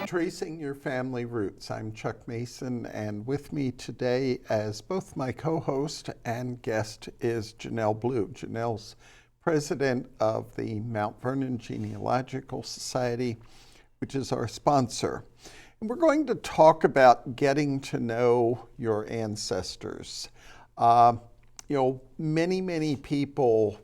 Tracing Your Family Roots. I'm Chuck Mason, and with me today as both my co-host and guest is Janell Blue. Janell's president of the Mount Vernon Genealogical Society, which is our sponsor. And we're going to talk about getting to know your ancestors. Many people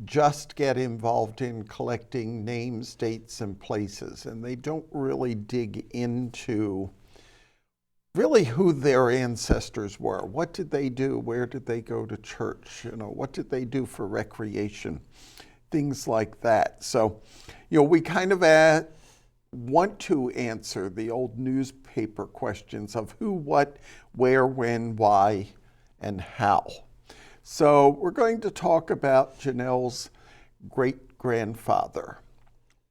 just get involved in collecting names, dates, and places, and they don't really dig into really who their ancestors were. What did they do? Where did they go to church? What did they do for recreation? Things like that. So, we kind of want to answer the old newspaper questions of who, what, where, when, why, and how. So we're going to talk about Janell's great-grandfather.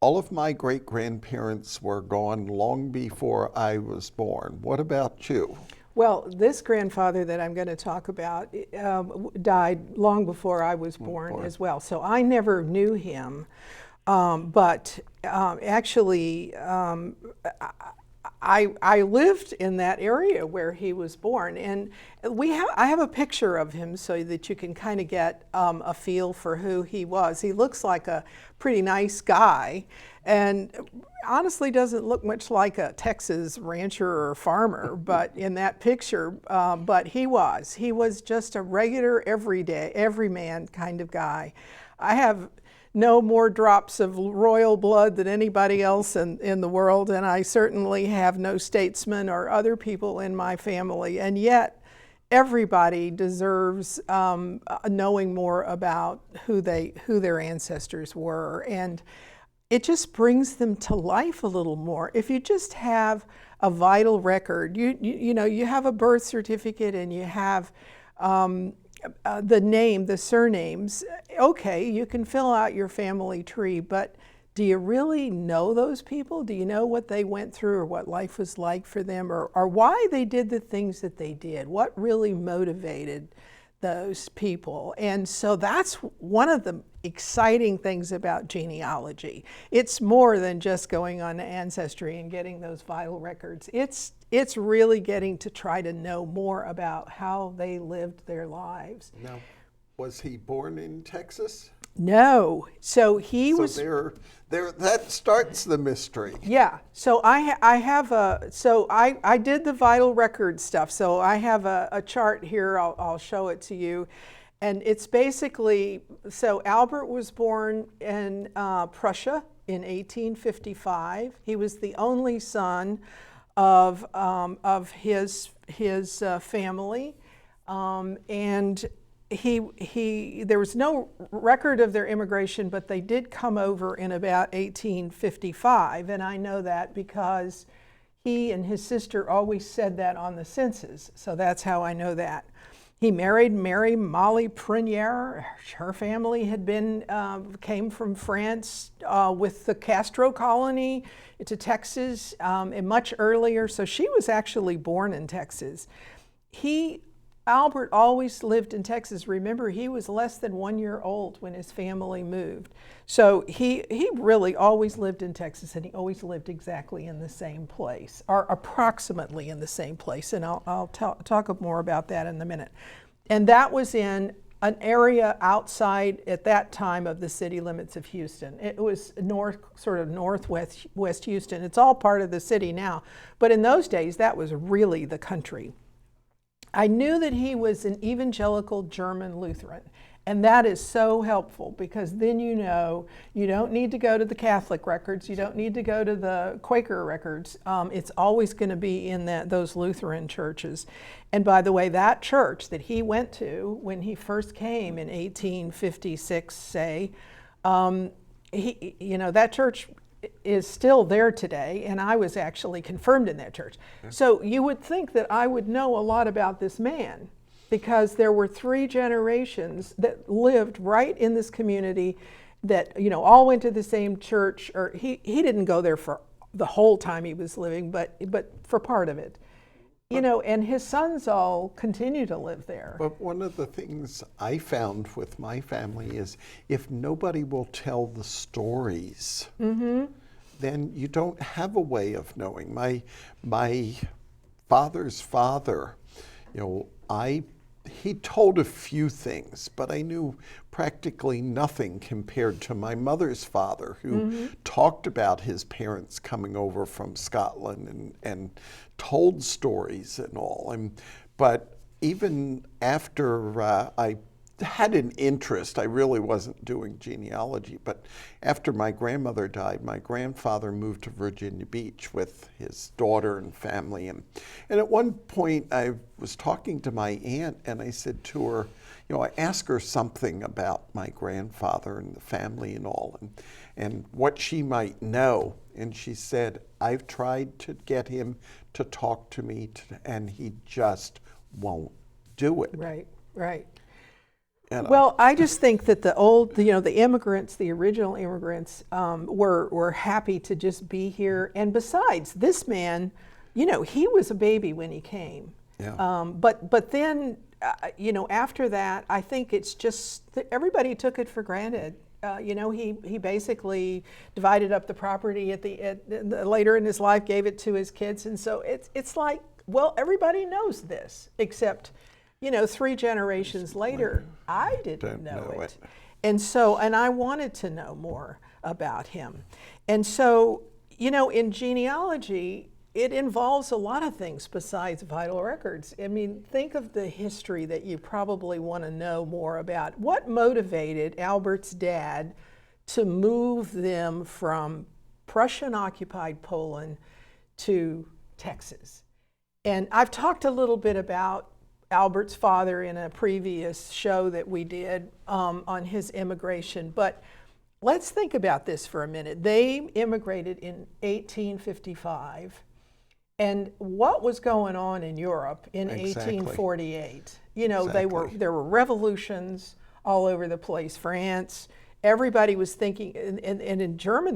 All of my great-grandparents were gone long before I was born. What about you? Well, this grandfather that I'm going to talk about died long before I was born as well. So I never knew him. I lived in that area where he was born, and I have a picture of him so that you can kind of get a feel for who he was. He looks like a pretty nice guy, and honestly doesn't look much like a Texas rancher or farmer, but in that picture, but he was just a regular, everyday, everyman kind of guy. I have no more drops of royal blood than anybody else in the world, and I certainly have no statesmen or other people in my family, and yet everybody deserves knowing more about who their ancestors were, and it just brings them to life a little more. If you just have a vital record, you have a birth certificate and you have the name, the surnames, okay, you can fill out your family tree, but do you really know those people? Do you know what they went through or what life was like for them, or why they did the things that they did? What really motivated those people? And so that's one of the exciting things about genealogy. It's more than just going on Ancestry and getting those vital records. It's really getting to try to know more about how they lived their lives. Now, was he born in Texas? No. So he was. There. That starts the mystery. Yeah. So I did the vital record stuff. So I have a chart here. I'll show it to you. And it's basically, so Albert was born in Prussia in 1855. He was the only son of his family, and there was no record of their immigration, but they did come over in about 1855, and I know that because he and his sister always said that on the census, so that's how I know that. He married Mary Molly Prunier. Her family came from France with the Castro colony to Texas much earlier, so she was actually born in Texas. Albert always lived in Texas. Remember, he was less than 1 year old when his family moved. So he really always lived in Texas, and he always lived exactly in the same place, or approximately in the same place. And I'll talk more about that in a minute. And that was in an area outside, at that time, of the city limits of Houston. It was northwest Houston. It's all part of the city now. But in those days, that was really the country. I knew that he was an evangelical German Lutheran, and that is so helpful because then you don't need to go to the Catholic records, you don't need to go to the Quaker records. It's always going to be in those Lutheran churches. And by the way, that church that he went to when he first came in 1856, say, that church is still there today, and I was actually confirmed in that church. Yeah. So you would think that I would know a lot about this man because there were 3 generations that lived right in this community that all went to the same church, or he didn't go there for the whole time he was living, but for part of it. And his sons all continue to live there. But one of the things I found with my family is if nobody will tell the stories, then you don't have a way of knowing. My father's father, he told a few things, but I knew practically nothing compared to my mother's father, who talked about his parents coming over from Scotland and told stories and all. But even after I had an interest, I really wasn't doing genealogy, but after my grandmother died, my grandfather moved to Virginia Beach with his daughter and family. And at one point I was talking to my aunt and I said to her, I asked her something about my grandfather and the family and all, and what she might know. And she said, I've tried to get him to talk to me, and he just won't do it. Right, right. Well, I just think that the immigrants, the original immigrants, were happy to just be here. And besides, this man, he was a baby when he came. Yeah. But then, after that, I think it's just that everybody took it for granted. He basically divided up the property later in his life, gave it to his kids, and so it's like, well, everybody knows this except. 3 generations later, I didn't know it. And I wanted to know more about him. And so, in genealogy, it involves a lot of things besides vital records. I mean, think of the history that you probably want to know more about. What motivated Albert's dad to move them from Prussian-occupied Poland to Texas? And I've talked a little bit about Albert's father in a previous show that we did on his immigration. But let's think about this for a minute. They immigrated in 1855. And what was going on in Europe in 1848? There were revolutions all over the place. France, everybody was thinking, and in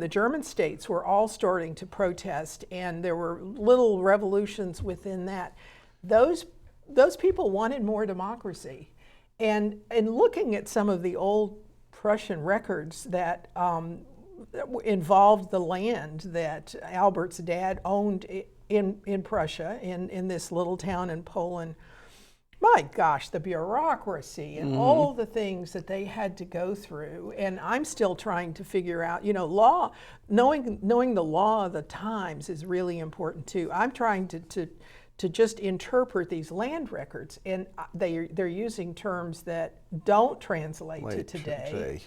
the German states were all starting to protest, and there were little revolutions within that. Those people wanted more democracy. And looking at some of the old Prussian records that involved the land that Albert's dad owned in Prussia, in this little town in Poland, my gosh, the bureaucracy and all the things that they had to go through. And I'm still trying to figure out, law, knowing the law of the times is really important too. I'm trying to just interpret these land records, and they're using terms that don't translate to today.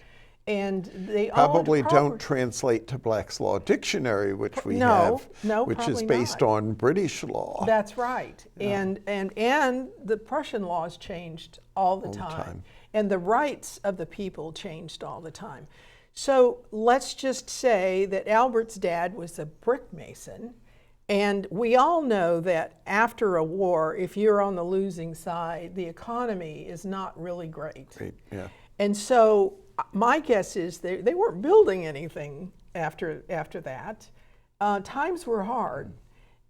And they probably don't translate to Black's Law Dictionary, which we have, which is based on British law. That's right. Yeah. And the Prussian laws changed all the time. And the rights of the people changed all the time. So let's just say that Albert's dad was a brick mason. And we all know that after a war, if you're on the losing side, the economy is not really great. Yeah. And so my guess is they weren't building anything after that. Times were hard.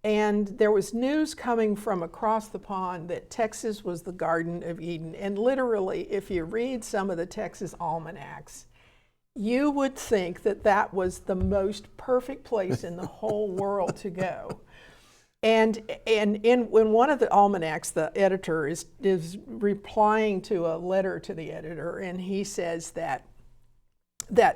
And there was news coming from across the pond that Texas was the Garden of Eden. And literally, if you read some of the Texas almanacs, you would think that was the most perfect place in the whole world to go. And in one of the almanacs, the editor is replying to a letter to the editor, and he says that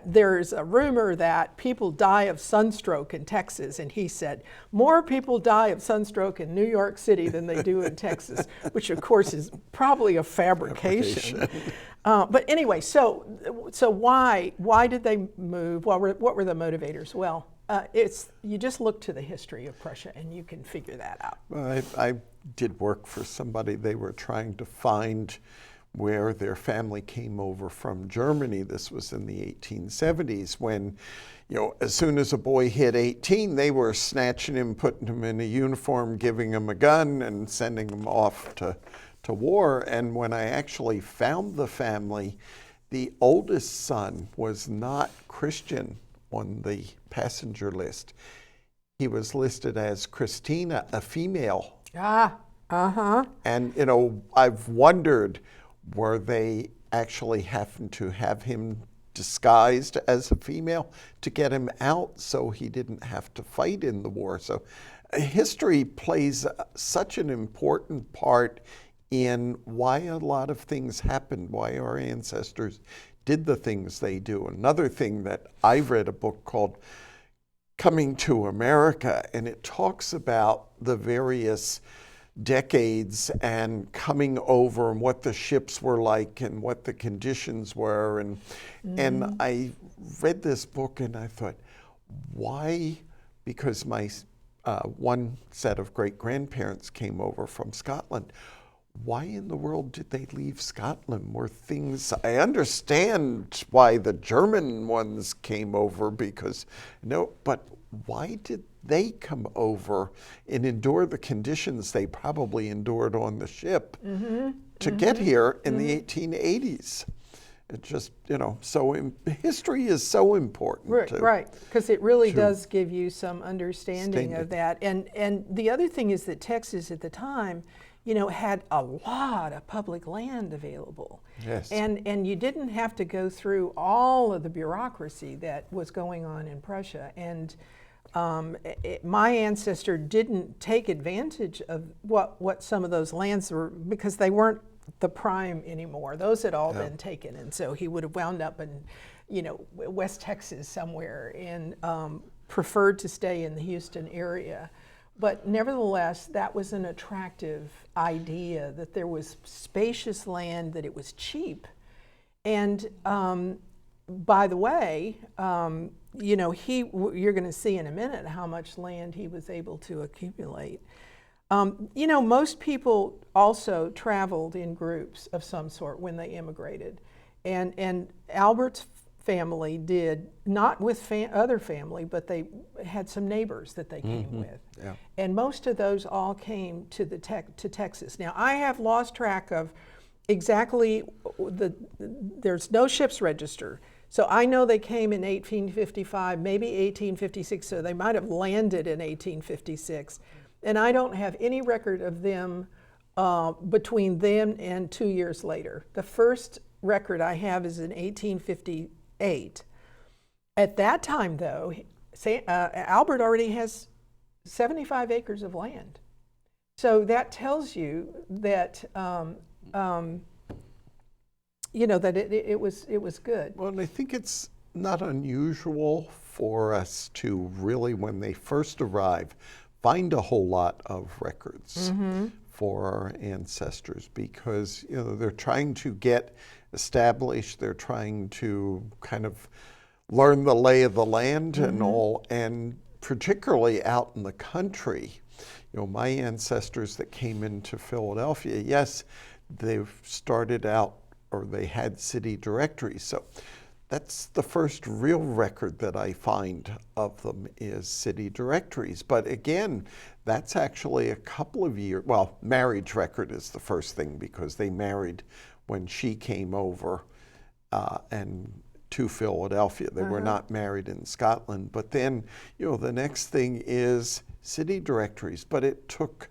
there's a rumor that people die of sunstroke in Texas, and he said, more people die of sunstroke in New York City than they do in Texas, which of course is probably a fabrication. But anyway, so why did they move? What were the motivators? Well, you just look to the history of Prussia and you can figure that out. Well, I did work for somebody. They were trying to find where their family came over from Germany. This was in the 1870s when, as soon as a boy hit 18, they were snatching him, putting him in a uniform, giving him a gun, and sending him off to war. And when I actually found the family, the oldest son was not Christian on the passenger list. He was listed as Christina, a female. And, I've wondered, were they actually having to have him disguised as a female to get him out so he didn't have to fight in the war. So history plays such an important part in why a lot of things happened, why our ancestors did the things they do. Another thing that I read a book called Coming to America, and it talks about the various decades and coming over and what the ships were like and what the conditions were. And I read this book and I thought, why? Because my one set of great-grandparents came over from Scotland. Why in the world did they leave Scotland? Were things, I understand why the German ones came over because, but why did they come over and endure the conditions they probably endured on the ship to get here in the 1880s? It just, so history is so important. Right, because it really does give you some understanding of that. And the other thing is that Texas at the time, had a lot of public land available. Yes. And you didn't have to go through all of the bureaucracy that was going on in Prussia. And my ancestor didn't take advantage of what some of those lands were because they weren't the prime anymore. Those had all been taken. And so he would have wound up in, West Texas somewhere and preferred to stay in the Houston area. But nevertheless, that was an attractive idea, that there was spacious land, that it was cheap. And by the way, you're going to see in a minute how much land he was able to accumulate. Most people also traveled in groups of some sort when they immigrated. And Albert's family did, not with other family, but they had some neighbors that they came with. Yeah. And most of those all came to to Texas. Now, I have lost track of exactly, there's no ship's register. So I know they came in 1855, maybe 1856, so they might have landed in 1856. And I don't have any record of them between then and 2 years later. The first record I have is in 1858. At that time, though, Albert already has 75 acres of land. So that tells you that that it was good. Well, and I think it's not unusual for us to really, when they first arrive, find a whole lot of records for our ancestors because they're trying to get established, they're trying to kind of learn the lay of the land and all, and particularly out in the country. My ancestors that came into Philadelphia, yes, they've started out, or they had city directories. So that's the first real record that I find of them is city directories. But again, that's actually a couple of years, well, marriage record is the first thing because they married when she came over and to Philadelphia. They were not married in Scotland. But then, the next thing is city directories. But it took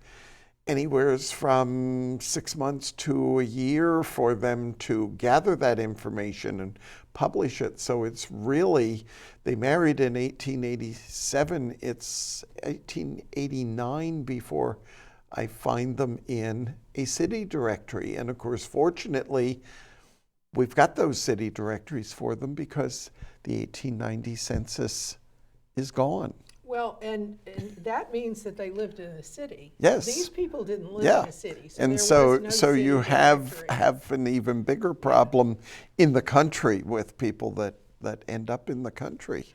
anywhere from 6 months to a year for them to gather that information and publish it. So it's really, they married in 1887. It's 1889 before I find them in a city directory. And of course, fortunately, we've got those city directories for them because the 1890 census is gone. Well, and that means that they lived in a city. Yes. These people didn't live in a city. So and there so, was no city you directory. have an even bigger problem in the country with people that end up in the country.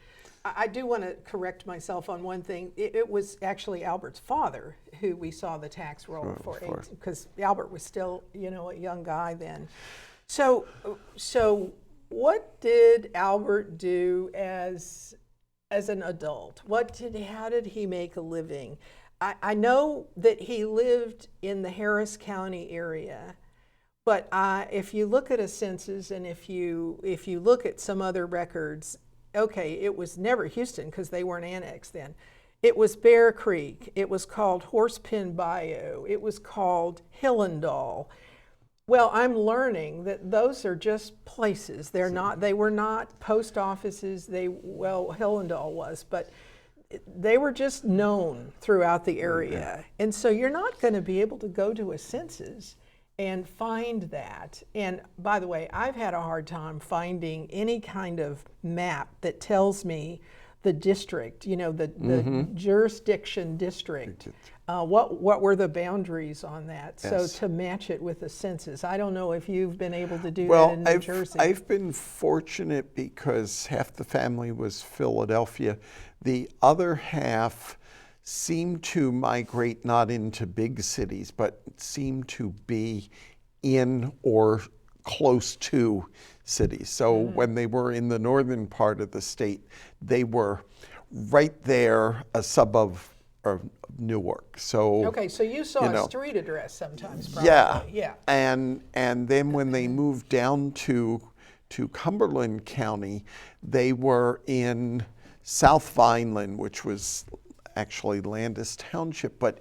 I do want to correct myself on one thing. It was actually Albert's father who we saw the tax roll for, because Albert was still, a young guy then. So what did Albert do as an adult? How did he make a living? I know that he lived in the Harris County area, but if you look at a census and if you look at some other records, okay, it was never Houston because they weren't annexed then. It was Bear Creek. It was called Horsepen Bayou. It was called Hillendall. Well, I'm learning that those are just places. They were not post offices. Well, Hillendall was, but they were just known throughout the area. And so you're not going to be able to go to a census and find that. And by the way, I've had a hard time finding any kind of map that tells me the district, the jurisdiction district. What were the boundaries on that? So to match it with the census. I don't know if you've been able to do that in New Jersey. I've been fortunate because half the family was Philadelphia. The other half seemed to migrate not into big cities, but seemed to be in or close to cities. So when they were in the northern part of the state, they were right there, a suburb of Newark. So okay, so you saw a street address sometimes, probably. Yeah. And then when they moved down to Cumberland County, they were in South Vineland, which was actually Landis Township, but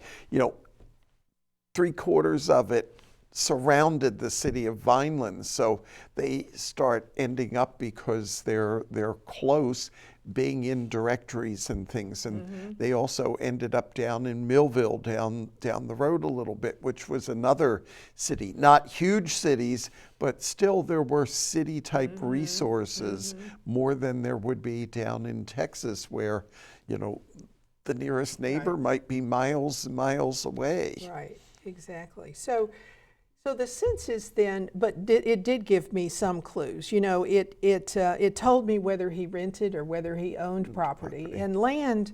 3/4 of it surrounded the city of Vineland. So they start ending up, because they're close, being in directories and things. And they also ended up down in Millville, down the road a little bit, which was another city. Not huge cities, but still there were city type resources more than there would be down in Texas, where, the nearest neighbor might be miles and miles away. Right, exactly. So the census then, but it did give me some clues. It told me whether he rented or whether he owned property. And land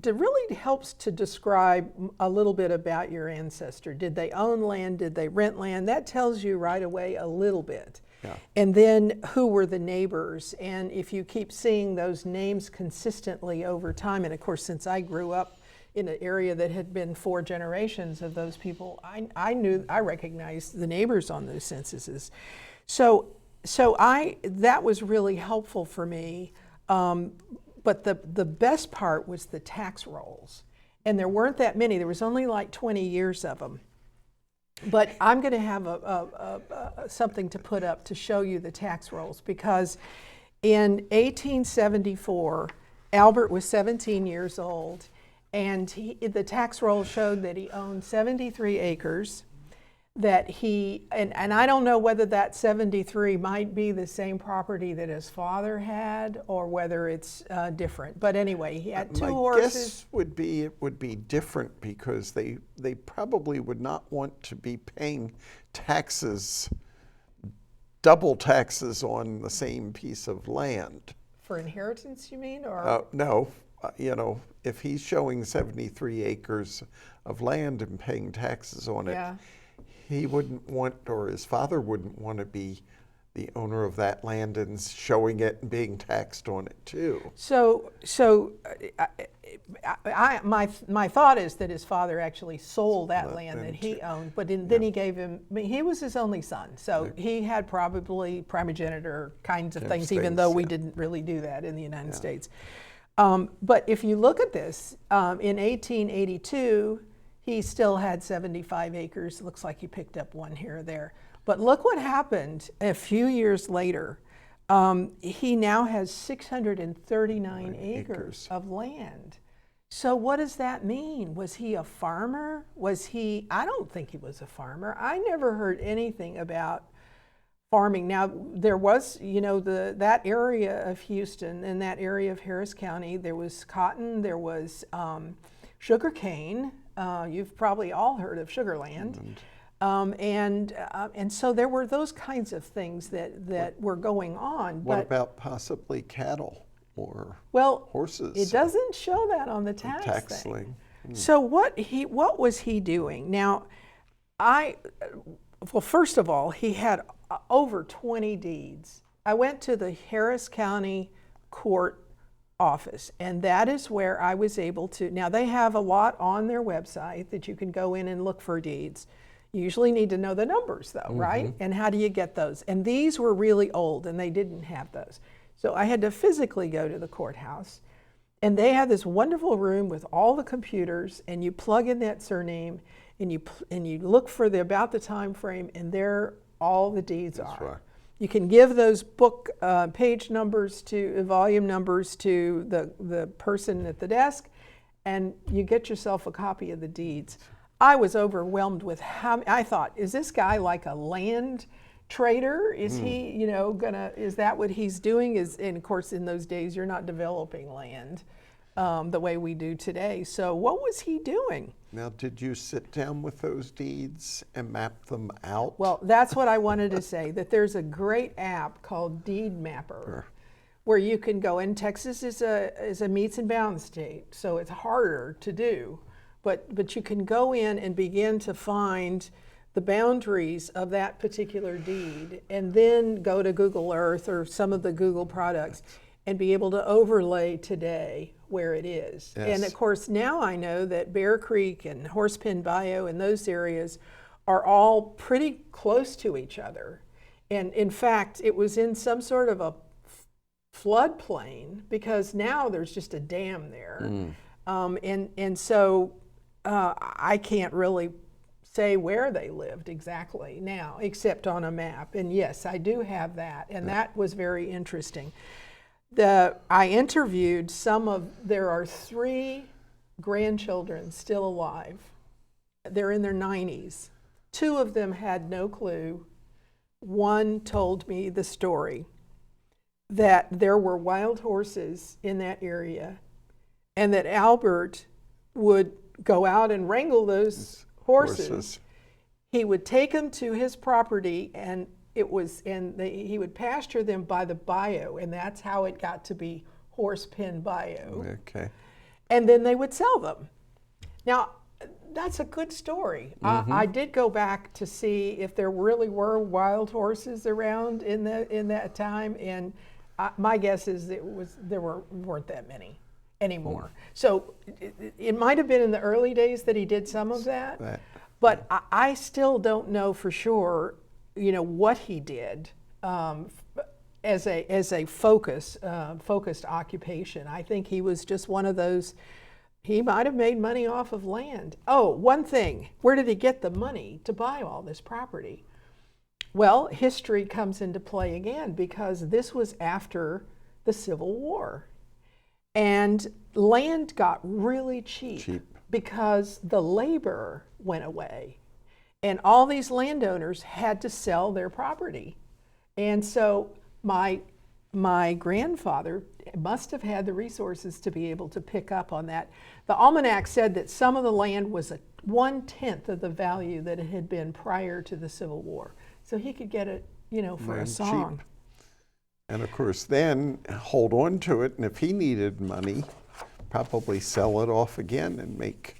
really helps to describe a little bit about your ancestor. Did they own land? Did they rent land? That tells you right away a little bit. Yeah. And then who were the neighbors? And if you keep seeing those names consistently over time, and of course, since I grew up in an area that had been 4 generations of those people, I recognized the neighbors on those censuses. So that was really helpful for me. But the best part was the tax rolls. And there weren't that many. There was only like 20 years of them. But I'm going to have something to put up to show you the tax rolls, because in 1874, Albert was 17 years old, and the tax roll showed that he owned 73 acres, that and I don't know whether that 73 might be the same property that his father had, or whether it's different. But anyway, he had 2 horses. My guess it would be different, because they probably would not want to be paying taxes, double taxes on the same piece of land. For inheritance, you mean? Or no. If he's showing 73 acres of land and paying taxes on it, he wouldn't want, or his father wouldn't want to be the owner of that land and showing it and being taxed on it too. So my thought is that his father actually sold that land that he owned, but then he gave him, he was his only son, so he had probably primogeniture kinds of things, even though we didn't really do that in the United States. But if you look at this, in 1882, he still had 75 acres. Looks like he picked up 1 here or there. But look what happened a few years later. He now has 639 acres of land. So what does that mean? Was he a farmer? I don't think he was a farmer. I never heard anything about farming. Now, there was, that area of Houston and that area of Harris County, there was cotton, there was sugar cane. You've probably all heard of Sugarland. And so there were those kinds of things that were going on. What about possibly cattle or horses? It doesn't show that on the tax thing. Thing. So what was he doing? Now, first of all, he had over 20 deeds. I went to the Harris County Court office, and that is where I was able to, now they have a lot on their website that you can go in and look for deeds. You usually need to know the numbers though, right? And how do you get those? And these were really old and they didn't have those. So I had to physically go to the courthouse, and they had this wonderful room with all the computers, and you plug in that surname and you look for about the time frame, and there all the deeds That's are. right. You can give those book page numbers volume numbers to the person at the desk, and you get yourself a copy of the deeds. I was overwhelmed with I thought, is this guy like a land trader? Is he, is that what he's doing? And of course, in those days, you're not developing land the way we do today. So what was he doing? Now, did you sit down with those deeds and map them out? Well, that's what I wanted to say, that there's a great app called Deed Mapper. Sure. Where you can go, and Texas is a meets and bounds state, so it's harder to do, but you can go in and begin to find the boundaries of that particular deed, and then go to Google Earth or some of the Google products and be able to overlay today where it is. Yes. And of course, now I know that Bear Creek and Horsepen Bayou and those areas are all pretty close to each other. And in fact, it was in some sort of a floodplain, because now there's just a dam there. And so I can't really say where they lived exactly now, except on a map. And yes, I do have that, and that was very interesting. I interviewed there are 3 grandchildren still alive. They're in their 90s. 2 of them had no clue. One told me the story that there were wild horses in that area, and that Albert would go out and wrangle those horses. He would take them to his property, and he would pasture them by the bayou, and that's how it got to be Horsepen Bayou. Okay. And then they would sell them. Now, that's a good story. I did go back to see if there really were wild horses around in that time, and my guess is there weren't that many anymore. So it might have been in the early days that he did some of that, but I still don't know for sure, what he did as a focused occupation. I think he was just one of those. He might have made money off of land. Oh, one thing, where did he get the money to buy all this property? Well, history comes into play again, because this was after the Civil War. And land got really cheap. Because the labor went away. And all these landowners had to sell their property. And so my grandfather must have had the resources to be able to pick up on that. The almanac said that some of the land was 1/10 of the value that it had been prior to the Civil War. So he could get it, for a song. Cheap. And of course, then hold on to it, and if he needed money, probably sell it off again and make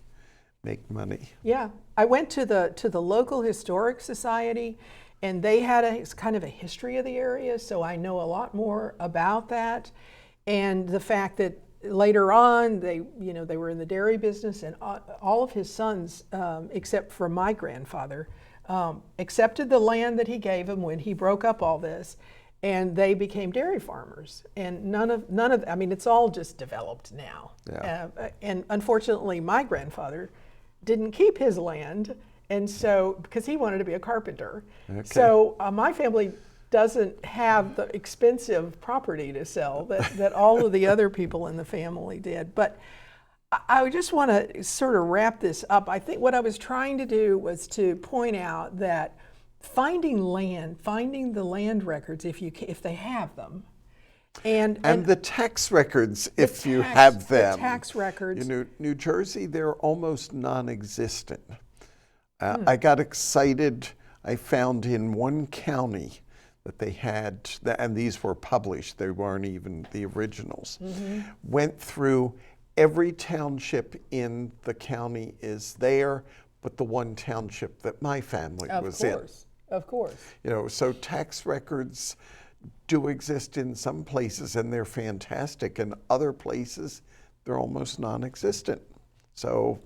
money. Yeah, I went to the local historic society, and they had it's kind of a history of the area, so I know a lot more about that, and the fact that later on they were in the dairy business, and all of his sons, except for my grandfather, accepted the land that he gave him when he broke up all this, and they became dairy farmers. And none of it's all just developed now. Yeah. And unfortunately, my grandfather didn't keep his land, and so because he wanted to be a carpenter. Okay. So my family doesn't have the expensive property to sell that all of the other people in the family did. But I just want to sort of wrap this up. I think what I was trying to do was to point out that finding the land records, if they have them, and the tax records, if you have them. The tax records. New Jersey, they're almost non-existent. I got excited. I found in one county that they had, and these were published, they weren't even the originals, went through every township in the county is there, but the one township that my family was in. Of course. So tax records do exist in some places, and they're fantastic. In other places, they're almost non-existent. So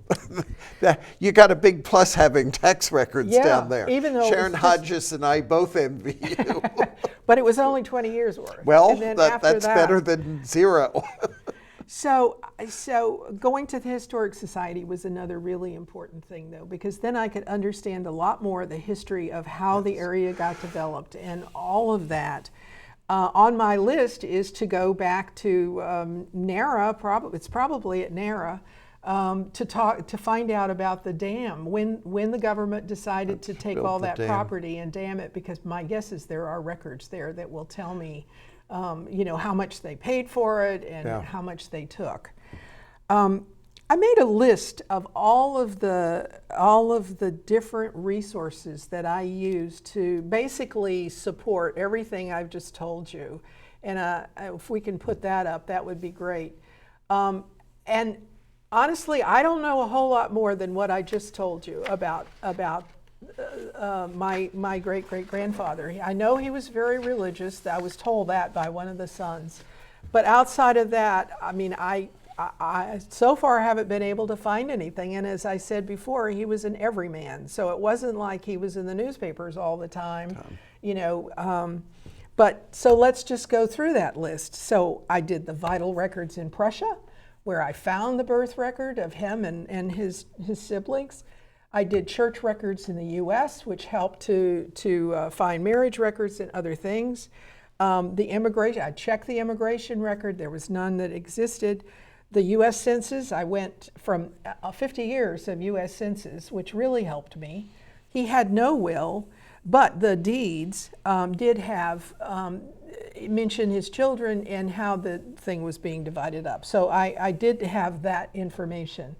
you got a big plus having tax records down there. Even though Sharon Hodges and I both envy you. But it was only 20 years worth. Well, and then that's better than 0. So going to the Historic Society was another really important thing, though, because then I could understand a lot more of the history of how the area got developed and all of that. On my list is to go back to NARA. It's probably at NARA. To find out about the dam, when the government decided to take all that property and dam it, because my guess is there are records there that will tell me, how much they paid for it and how much they took. I made a list of all of the different resources that I use to basically support everything I've just told you, and if we can put that up, that would be great. And honestly, I don't know a whole lot more than what I just told you about my great-great-grandfather. I know he was very religious. I was told that by one of the sons. But outside of that, I mean, I so far haven't been able to find anything. And as I said before, he was an everyman. So it wasn't like he was in the newspapers all the time, But so let's just go through that list. So I did the vital records in Prussia, where I found the birth record of him and his siblings. I did church records in the U.S., which helped to find marriage records and other things. The immigration, I checked the immigration record. There was none that existed. The U.S. Census, I went from 50 years of U.S. Census, which really helped me. He had no will, but the deeds did have mention his children and how the thing was being divided up. So I did have that information.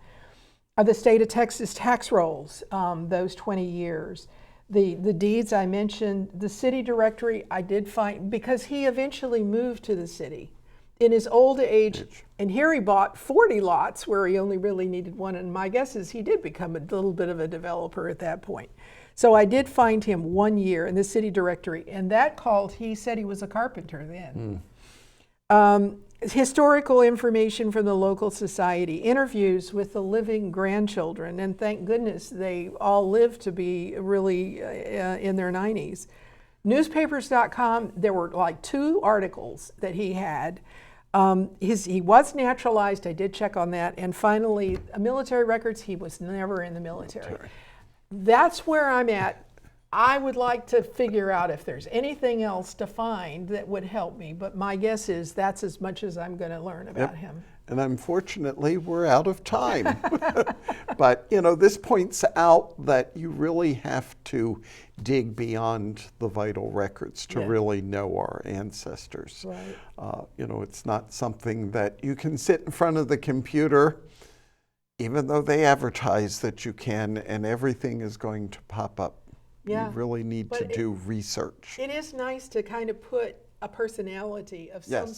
The state of Texas tax rolls, those 20 years. The deeds I mentioned, the city directory I did find, because he eventually moved to the city in his old age, and here he bought 40 lots where he only really needed one, and my guess is he did become a little bit of a developer at that point. So I did find him 1 year in the city directory, and that he said he was a carpenter then. Historical information from the local society, interviews with the living grandchildren, and thank goodness they all lived to be really in their 90s. Newspapers.com, there were like 2 articles that he had. He was naturalized, I did check on that. And finally, military records, he was never in the military. That's where I'm at. I would like to figure out if there's anything else to find that would help me, but my guess is that's as much as I'm going to learn about him. And unfortunately, we're out of time. But, this points out that you really have to dig beyond the vital records to really know our ancestors. Right. It's not something that you can sit in front of the computer, even though they advertise that you can, and everything is going to pop up. You really need to do research. It is nice to kind of put a personality of some